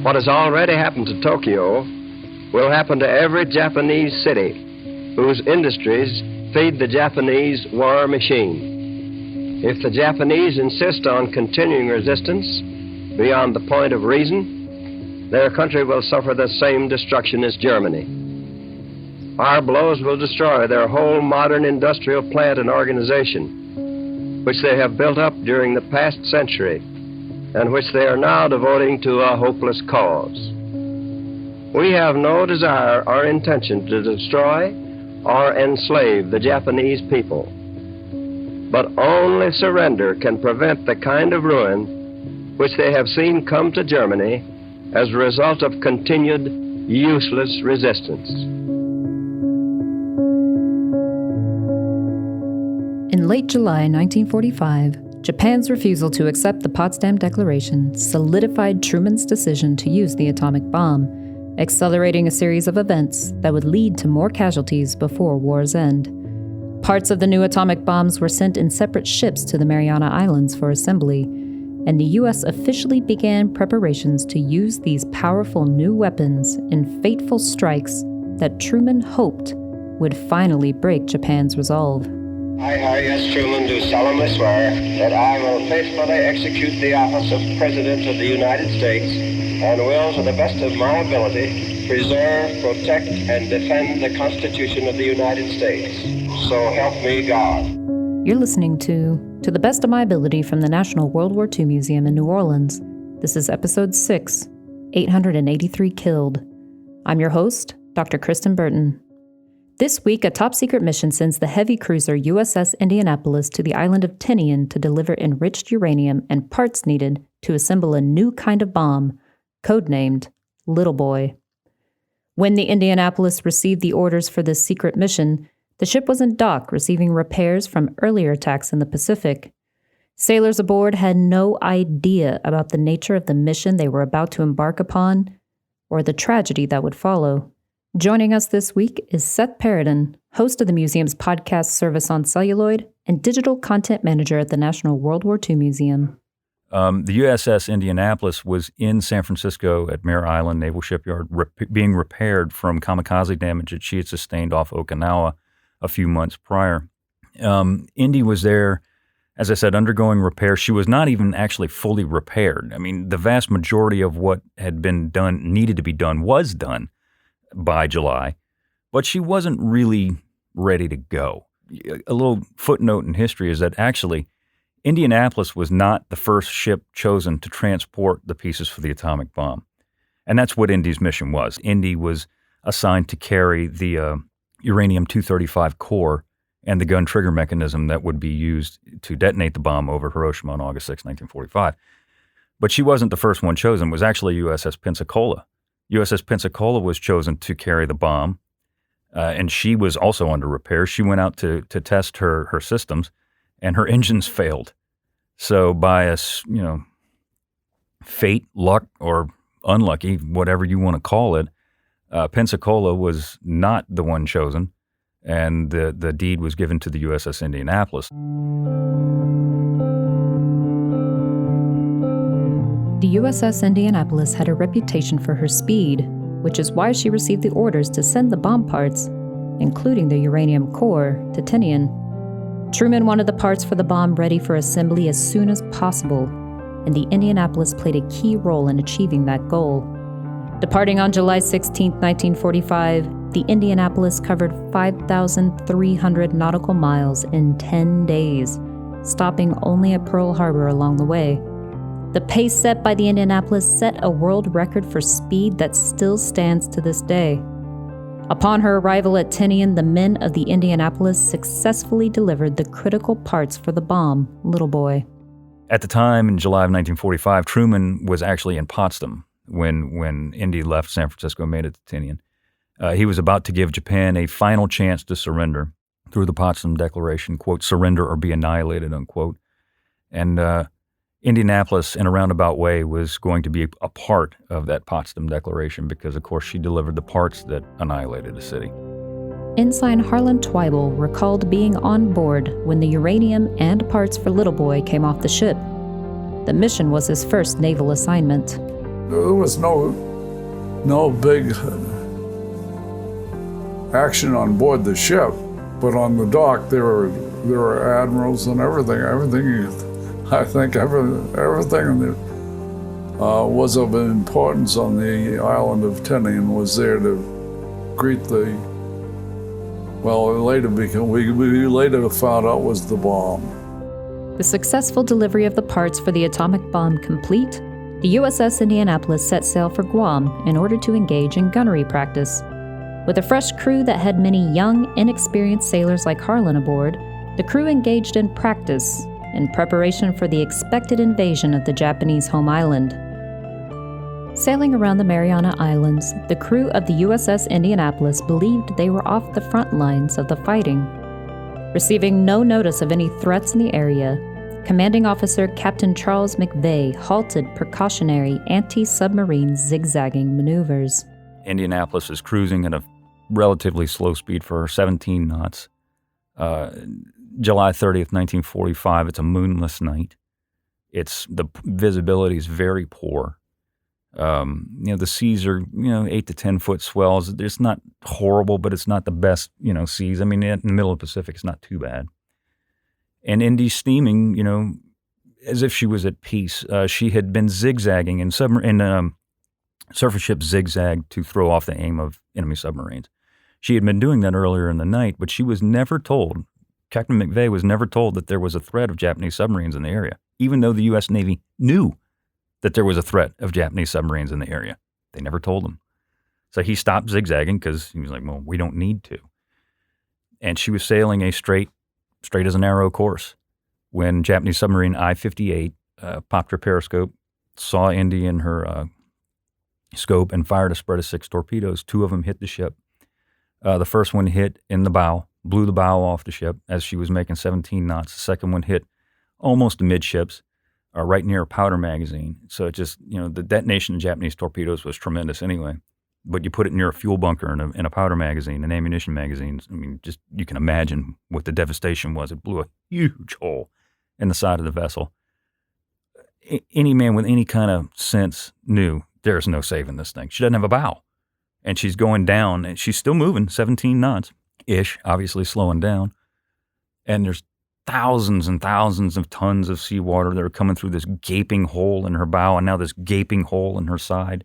What has already happened to Tokyo will happen to every Japanese city whose industries feed the Japanese war machine. If the Japanese insist on continuing resistance beyond the point of reason, their country will suffer the same destruction as Germany. Our blows will destroy their whole modern industrial plant and organization, which they have built up during the past century and which they are now devoting to a hopeless cause. We have no desire or intention to destroy or enslave the Japanese people, but only surrender can prevent the kind of ruin which they have seen come to Germany as a result of continued useless resistance. In late July 1945, Japan's refusal to accept the Potsdam Declaration solidified Truman's decision to use the atomic bomb, accelerating a series of events that would lead to more casualties before war's end. Parts of the new atomic bombs were sent in separate ships to the Mariana Islands for assembly, and the U.S. officially began preparations to use these powerful new weapons in fateful strikes that Truman hoped would finally break Japan's resolve. I, R.E.S. Truman, do solemnly swear that I will faithfully execute the office of President of the United States and will, to the best of my ability, preserve, protect, and defend the Constitution of the United States. So help me God. You're listening to the Best of My Ability from the National World War II Museum in New Orleans. This is Episode 6, 883 Killed. I'm your host, Dr. Kristen Burton. This week, a top-secret mission sends the heavy cruiser USS Indianapolis to the island of Tinian to deliver enriched uranium and parts needed to assemble a new kind of bomb, codenamed Little Boy. When the Indianapolis received the orders for this secret mission, the ship was in dock receiving repairs from earlier attacks in the Pacific. Sailors aboard had no idea about the nature of the mission they were about to embark upon, or the tragedy that would follow. Joining us this week is Seth Paradin, host of the museum's podcast service on celluloid and digital content manager at the National World War II Museum. The USS Indianapolis was in San Francisco at Mare Island Naval Shipyard being repaired from kamikaze damage that she had sustained off Okinawa a few months prior. Indy was there, as I said, undergoing repair. She was not even actually fully repaired. I mean, the vast majority of what had been done, needed to be done, was done by July, but she wasn't really ready to go. A little footnote in history is that actually Indianapolis was not the first ship chosen to transport the pieces for the atomic bomb. And that's what Indy's mission was. Indy was assigned to carry the uranium-235 core and the gun trigger mechanism that would be used to detonate the bomb over Hiroshima on August 6, 1945. But she wasn't the first one chosen. It was actually USS Pensacola. USS Pensacola was chosen to carry the bomb, and she was also under repair. She went out to test her systems, and her engines failed. So by fate, luck, or unlucky, whatever you want to call it, Pensacola was not the one chosen, and the deed was given to the USS Indianapolis. The USS Indianapolis had a reputation for her speed, which is why she received the orders to send the bomb parts, including the uranium core, to Tinian. Truman wanted the parts for the bomb ready for assembly as soon as possible, and the Indianapolis played a key role in achieving that goal. Departing on July 16, 1945, the Indianapolis covered 5,300 nautical miles in 10 days, stopping only at Pearl Harbor along the way. The pace set by the Indianapolis set a world record for speed that still stands to this day. Upon her arrival at Tinian, the men of the Indianapolis successfully delivered the critical parts for the bomb, Little Boy. At the time, in July of 1945, Truman was actually in Potsdam when Indy left San Francisco and made it to Tinian. He was about to give Japan a final chance to surrender through the Potsdam Declaration, quote, surrender or be annihilated, unquote. And Indianapolis, in a roundabout way, was going to be a part of that Potsdam Declaration because, of course, she delivered the parts that annihilated the city. Ensign Harlan Twible recalled being on board when the uranium and parts for Little Boy came off the ship. The mission was his first naval assignment. There was no big action on board the ship, but on the dock there were admirals and everything. I think everything that was of importance on the island of Tinian was there to greet we later found out was the bomb. The successful delivery of the parts for the atomic bomb complete, the USS Indianapolis set sail for Guam in order to engage in gunnery practice. With a fresh crew that had many young, inexperienced sailors like Harlan aboard, the crew engaged in practice in preparation for the expected invasion of the Japanese home island. Sailing around the Mariana Islands, the crew of the USS Indianapolis believed they were off the front lines of the fighting. Receiving no notice of any threats in the area, Commanding Officer Captain Charles McVeigh halted precautionary anti-submarine zigzagging maneuvers. Indianapolis is cruising at a relatively slow speed for 17 knots. July 30th, 1945, it's a moonless night. The visibility is very poor. The seas are, 8 to 10 foot swells. It's not horrible, but it's not the best, seas. I mean, in the middle of the Pacific, it's not too bad. And Indy's steaming, as if she was at peace. She had been zigzagging, and surface ships zigzag to throw off the aim of enemy submarines. She had been doing that earlier in the night, but she was never told, Captain McVeigh was never told that there was a threat of Japanese submarines in the area, even though the U.S. Navy knew that there was a threat of Japanese submarines in the area. They never told him. So he stopped zigzagging because he was like, well, we don't need to. And she was sailing a straight as an arrow course when Japanese submarine I-58 popped her periscope, saw Indy in her scope, and fired a spread of 6 torpedoes. 2 of them hit the ship. The first one hit in the bow, blew the bow off the ship as she was making 17 knots. The second one hit almost amidships, right near a powder magazine. So it just, the detonation of Japanese torpedoes was tremendous anyway. But you put it near a fuel bunker and a powder magazine, an ammunition magazine. I mean, just you can imagine what the devastation was. It blew a huge hole in the side of the vessel. Any man with any kind of sense knew there's no saving this thing. She doesn't have a bow. And she's going down, and she's still moving, 17 knots-ish, obviously slowing down. And there's thousands and thousands of tons of seawater that are coming through this gaping hole in her bow and now this gaping hole in her side.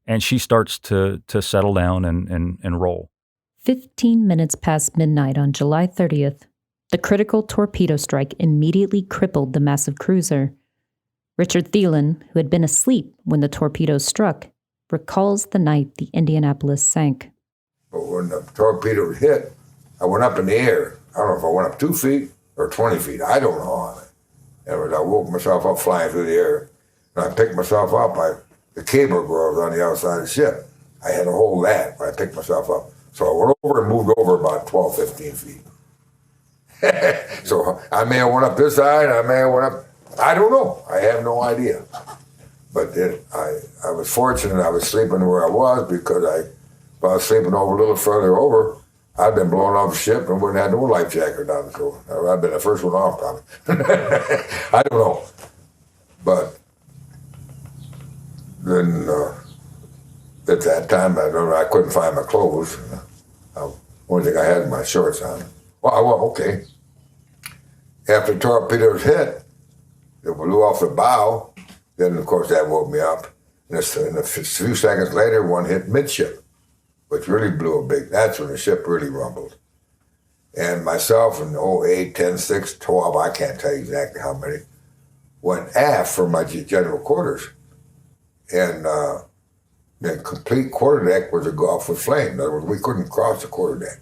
And she starts to settle down and roll. 15 minutes past midnight on July 30th, the critical torpedo strike immediately crippled the massive cruiser. Richard Tinian, who had been asleep when the torpedoes struck, recalls the night the Indianapolis sank. But when the torpedo hit, I went up in the air. I don't know if I went up 2 feet or 20 feet. I don't know. And I woke myself up flying through the air. And I picked myself up. The cable was on the outside of the ship. I had to hold that when I picked myself up. So I went over and moved over about 12, 15 feet. So I may have went up this side, I may have went up, I don't know. I have no idea. But I was fortunate I was sleeping where I was, because if I was sleeping over a little further over, I'd been blown off the ship and wouldn't have no life jacket on. So I'd been the first one off probably. I don't know. But then at that time, I couldn't find my clothes. Only thing I had was my shorts on. Well, okay. After the torpedoes hit, it blew off the bow. Then, of course, that woke me up. And a few seconds later, one hit midship, which really blew a big. That's when the ship really rumbled. And myself and 8, 10, 6, 12, I can't tell you exactly how many, went aft for my general quarters. And the complete quarterdeck was engulfed with flame. In other words, we couldn't cross the quarterdeck.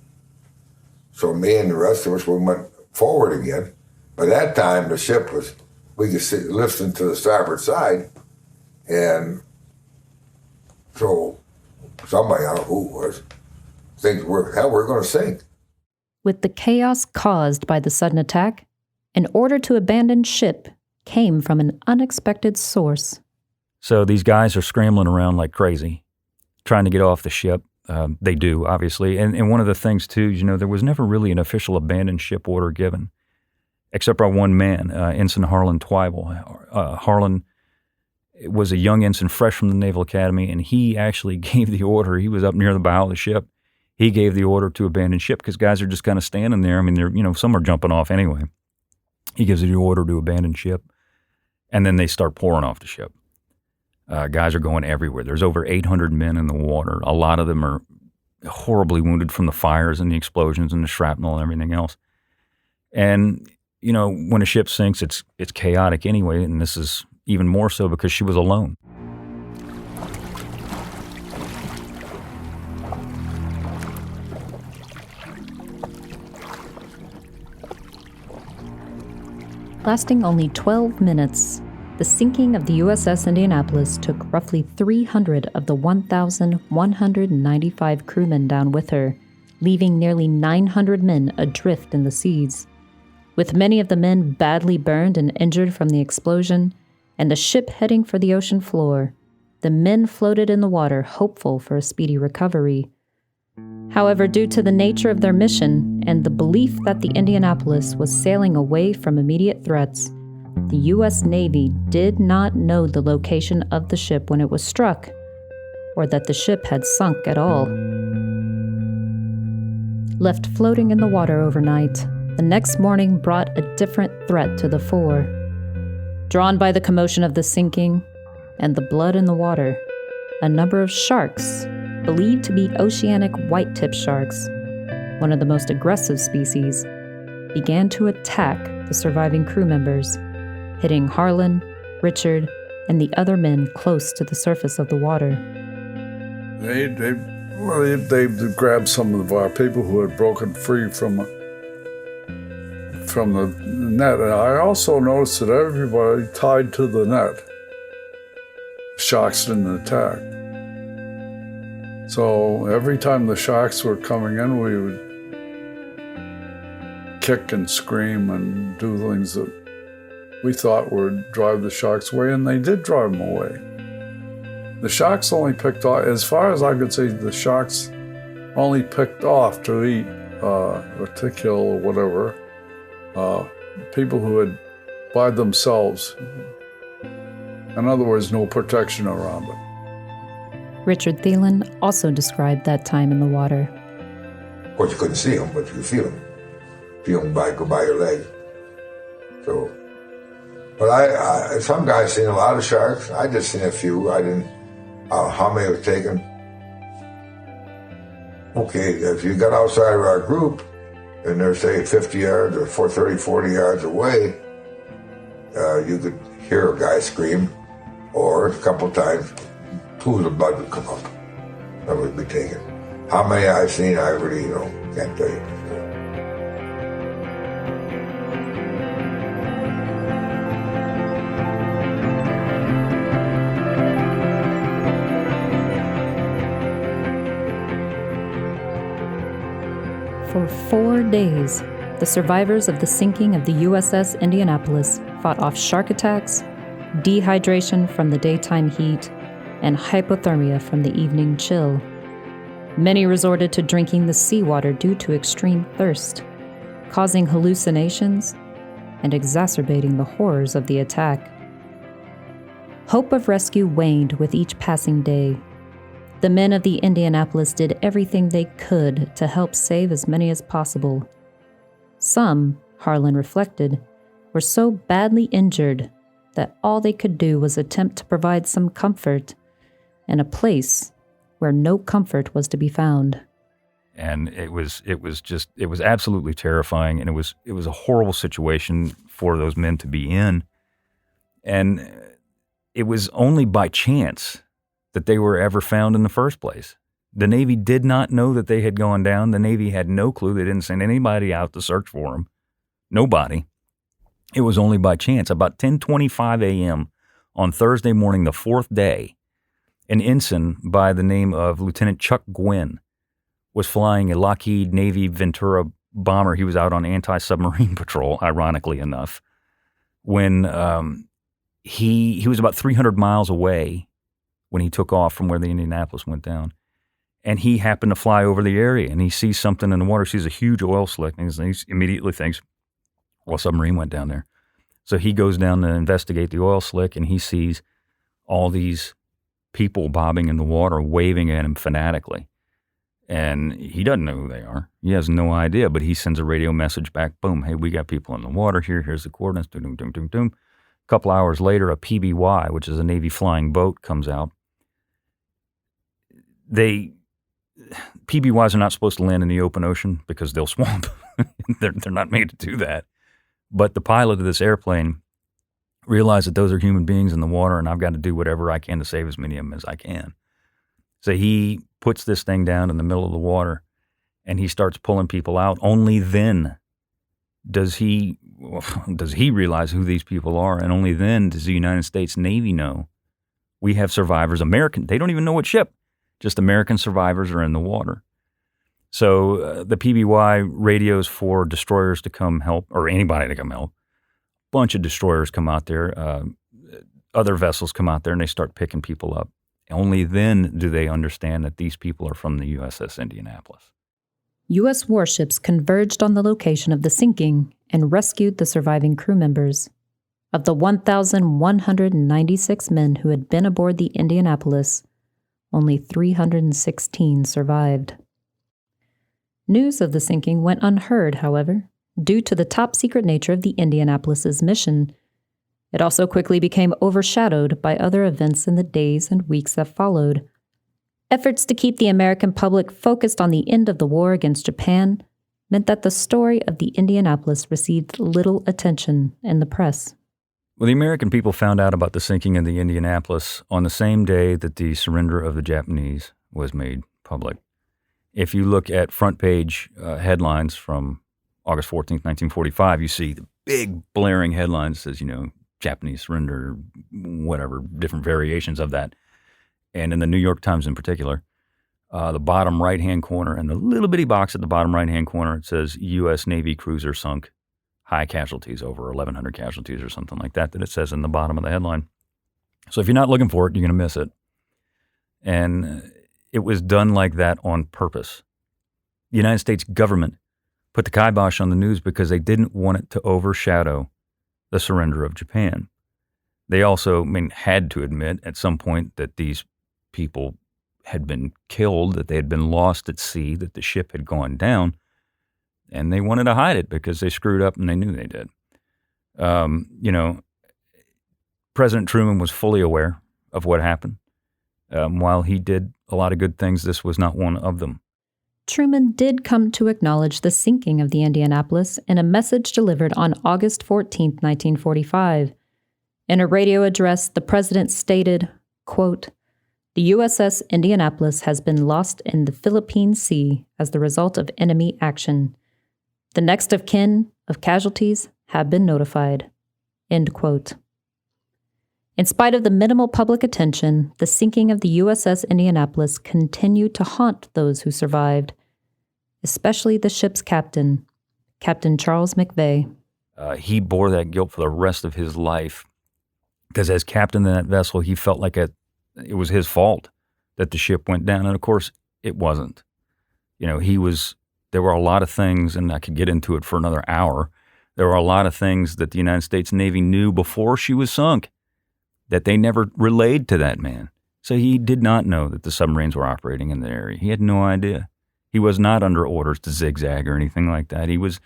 So me and the rest of us, we went forward again. By that time, the ship was, we could see lifting to the starboard side. And so somebody, I don't know who it was, thinks we're going to sink. With the chaos caused by the sudden attack, an order to abandon ship came from an unexpected source. So these guys are scrambling around like crazy, trying to get off the ship. They do, obviously. And one of the things, too, there was never really an official abandoned ship order given, except by one man, Ensign Harlan Twible. Harlan was a young ensign fresh from the Naval Academy, and he actually gave the order. He was up near the bow of the ship. He gave the order to abandon ship because guys are just kind of standing there. I mean, they're, some are jumping off anyway. He gives the order to abandon ship, and then they start pouring off the ship. Guys are going everywhere. There's over 800 men in the water. A lot of them are horribly wounded from the fires and the explosions and the shrapnel and everything else. And, when a ship sinks, it's chaotic anyway, and this is even more so because she was alone. Lasting only 12 minutes, the sinking of the USS Indianapolis took roughly 300 of the 1,195 crewmen down with her, leaving nearly 900 men adrift in the seas. With many of the men badly burned and injured from the explosion, and the ship heading for the ocean floor, the men floated in the water, hopeful for a speedy recovery. However, due to the nature of their mission and the belief that the Indianapolis was sailing away from immediate threats, the U.S. Navy did not know the location of the ship when it was struck, or that the ship had sunk at all. Left floating in the water overnight, the next morning brought a different threat to the fore. Drawn by the commotion of the sinking and the blood in the water, a number of sharks, believed to be oceanic white-tip sharks, one of the most aggressive species, began to attack the surviving crew members, hitting Harlan, Richard, and the other men close to the surface of the water. They grabbed some of our people who had broken free from the net. And I also noticed that everybody tied to the net. Sharks didn't attack. So every time the sharks were coming in, we would kick and scream and do things that we thought would drive the sharks away, and they did drive them away. The sharks only picked off, as far as I could say, the sharks only picked off to eat or to kill or whatever people who had by themselves. In other words, no protection around them. Richard Thielen also described that time in the water. Of course, you couldn't see them, but you could feel them. Feel them go by your leg. So, but some guys seen a lot of sharks. I just seen a few. I didn't. How many was taken? Okay, if you got outside of our group, and they're say 50 yards or 40 yards away, you could hear a guy scream, or a couple times, pools of blood would come up. That would be taken. How many I've seen, I really, can't tell you. For 4 days, the survivors of the sinking of the USS Indianapolis fought off shark attacks, dehydration from the daytime heat, and hypothermia from the evening chill. Many resorted to drinking the seawater due to extreme thirst, causing hallucinations and exacerbating the horrors of the attack. Hope of rescue waned with each passing day. The men of the Indianapolis did everything they could to help save as many as possible. Some, Harlan reflected, were so badly injured that all they could do was attempt to provide some comfort in a place where no comfort was to be found. And it was absolutely terrifying, and it was a horrible situation for those men to be in. And it was only by chance that they were ever found in the first place. The Navy did not know that they had gone down. The Navy had no clue. They didn't send anybody out to search for them. Nobody. It was only by chance. About 10:25 a.m. on Thursday morning, the fourth day, an ensign by the name of Lieutenant Chuck Gwynn was flying a Lockheed Navy Ventura bomber. He was out on anti-submarine patrol, ironically enough, when he was about 300 miles away when he took off from where the Indianapolis went down. And he happened to fly over the area, and he sees something in the water, sees a huge oil slick, and he immediately thinks, well, a submarine went down there. So he goes down to investigate the oil slick, and he sees all these people bobbing in the water, waving at him fanatically. And he doesn't know who they are. He has no idea, but he sends a radio message back. Boom, hey, we got people in the water here. Here's the coordinates. Doom, doom, doom, doom. A couple hours later, a PBY, which is a Navy flying boat, comes out. PBYs are not supposed to land in the open ocean because they'll swamp. They're not made to do that. But the pilot of this airplane realized that those are human beings in the water, and I've got to do whatever I can to save as many of them as I can. So he puts this thing down in the middle of the water, and he starts pulling people out. Only then does he realize who these people are, and only then does the United States Navy know we have survivors. They don't even know what ship. Just American survivors are in the water. So the PBY radios for destroyers to come help, or anybody to come help. Bunch of destroyers come out there. Other vessels come out there, and they start picking people up. Only then do they understand that these people are from the USS Indianapolis. U.S. warships converged on the location of the sinking and rescued the surviving crew members. Of the 1,196 men who had been aboard the Indianapolis, only 316 survived. News of the sinking went unheard, however, due to the top-secret nature of the Indianapolis's mission. It also quickly became overshadowed by other events in the days and weeks that followed. Efforts to keep the American public focused on the end of the war against Japan meant that the story of the Indianapolis received little attention in the press. Well, the American people found out about the sinking of the Indianapolis on the same day that the surrender of the Japanese was made public. If you look at front page headlines from August 14th, 1945, you see the big blaring headlines that says, Japanese surrender, whatever, different variations of that. And in the New York Times in particular, the bottom right-hand corner, and the little bitty box at the bottom right-hand corner, it says U.S. Navy cruiser sunk, high casualties, over 1,100 casualties or something like that it says in the bottom of the headline. So if you're not looking for it, you're going to miss it. And it was done like that on purpose. The United States government put the kibosh on the news because they didn't want it to overshadow the surrender of Japan. They also, had to admit at some point that these people had been killed, that they had been lost at sea, that the ship had gone down, and they wanted to hide it because they screwed up and they knew they did. President Truman was fully aware of what happened. While he did a lot of good things, this was not one of them. Truman did come to acknowledge the sinking of the Indianapolis in a message delivered on August 14, 1945. In a radio address, the president stated, quote, "The USS Indianapolis has been lost in the Philippine Sea as the result of enemy action. The next of kin of casualties have been notified." End quote. In spite of the minimal public attention, the sinking of the USS Indianapolis continued to haunt those who survived, especially the ship's captain, Captain Charles McVeigh. He bore that guilt for the rest of his life because as captain of that vessel, he felt like it was his fault that the ship went down. And of course, it wasn't. There were a lot of things, and I could get into it for another hour. There were a lot of things that the United States Navy knew before she was sunk that they never relayed to that man. So he did not know that the submarines were operating in the area. He had no idea. He was not under orders to zigzag or anything like that. He was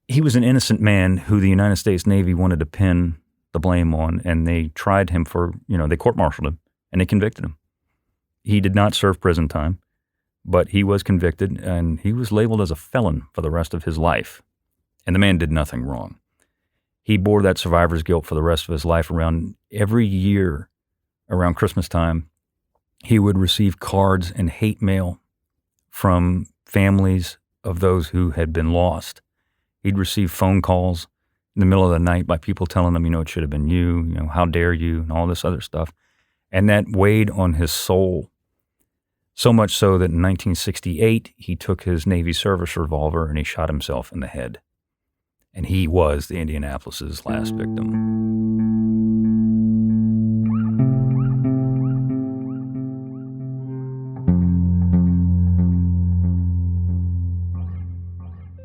an innocent man who the United States Navy wanted to pin the blame on, and they tried him they court-martialed him, and they convicted him. He did not serve prison time, but he was convicted, and he was labeled as a felon for the rest of his life. And the man did nothing wrong. He bore that survivor's guilt for the rest of his life. Around every year, around Christmas time, he would receive cards and hate mail from families of those who had been lost. He'd receive phone calls in the middle of the night by people telling him, it should have been you, how dare you, and all this other stuff. And that weighed on his soul. So much so that in 1968, he took his Navy service revolver and he shot himself in the head. And he was the Indianapolis's last victim.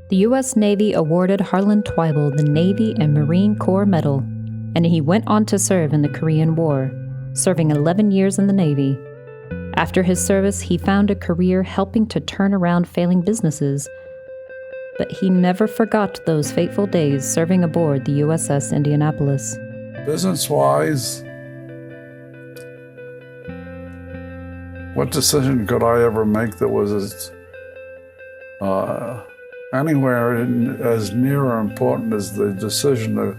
The U.S. Navy awarded Harlan Twible the Navy and Marine Corps Medal, and he went on to serve in the Korean War, serving 11 years in the Navy. After his service, he found a career helping to turn around failing businesses, but he never forgot those fateful days serving aboard the USS Indianapolis. Business-wise, what decision could I ever make that was anywhere as near or important as the decision to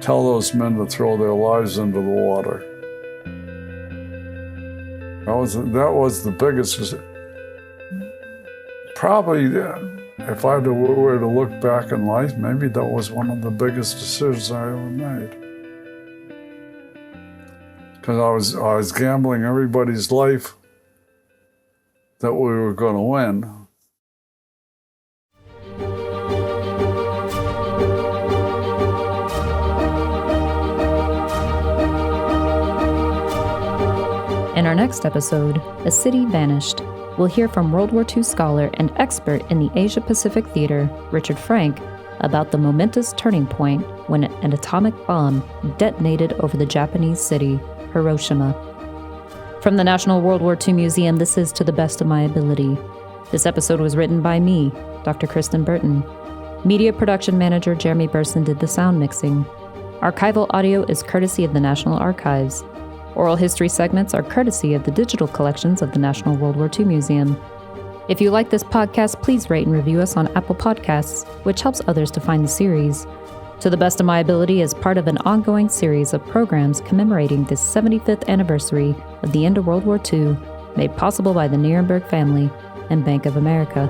tell those men to throw their lives into the water? That was the biggest. Probably, if I were to look back in life, maybe that was one of the biggest decisions I ever made. Because I was gambling everybody's life that we were going to win. In our next episode, A City Vanished, we'll hear from World War II scholar and expert in the Asia-Pacific theater, Richard Frank, about the momentous turning point when an atomic bomb detonated over the Japanese city, Hiroshima. From the National World War II Museum, this is To the Best of My Ability. This episode was written by me, Dr. Kristen Burton. Media production manager Jeremy Burson did the sound mixing. Archival audio is courtesy of the National Archives. Oral history segments are courtesy of the digital collections of the National World War II Museum. If you like this podcast, please rate and review us on Apple Podcasts, which helps others to find the series. To the Best of My Ability is part of an ongoing series of programs commemorating the 75th anniversary of the end of World War II, made possible by the Nuremberg family and Bank of America.